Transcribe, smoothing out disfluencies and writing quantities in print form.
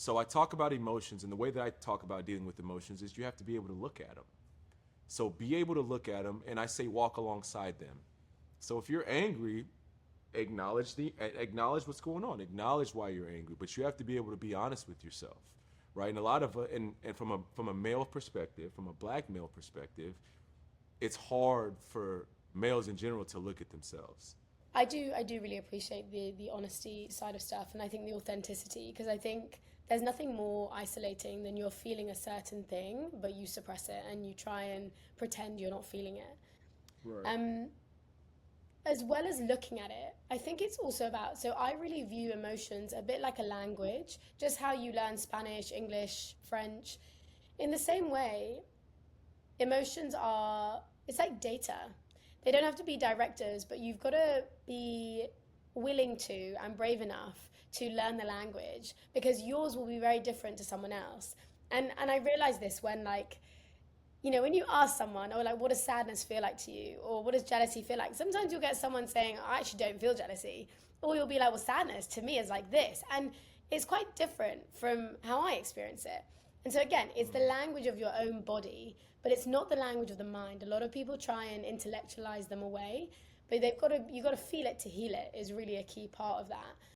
So I talk about emotions, and the way that I talk about dealing with emotions is you have to be able to look at them. So be able to look at them, and I say walk alongside them. So if you're angry, acknowledge what's going on, acknowledge why you're angry, but you have to be able to be honest with yourself, right? And a lot of and from a male perspective, from a black male perspective, it's hard for males in general to look at themselves. I do really appreciate the honesty side of stuff, and I think the authenticity, because I think there's nothing more isolating than you're feeling a certain thing but you suppress it and you try and pretend you're not feeling it. Right. um as well as looking at it, I think it's also about, so I really view emotions a bit like a language, just how you learn Spanish, English, French. In the same way, emotions are, it's like data. They don't have to be directors, but you've got to be willing to and brave enough to learn the language, because yours will be very different to someone else. And I realized this when, like, when you ask someone, or like, what does sadness feel like to you? Or what does jealousy feel like? Sometimes you'll get someone saying, I actually don't feel jealousy. Or you'll be like, well, sadness to me is like this. And it's quite different from how I experience it. And so again, it's the language of your own body, but it's not the language of the mind. A lot of people try and intellectualize them away, but you've got to feel it to heal it is really a key part of that.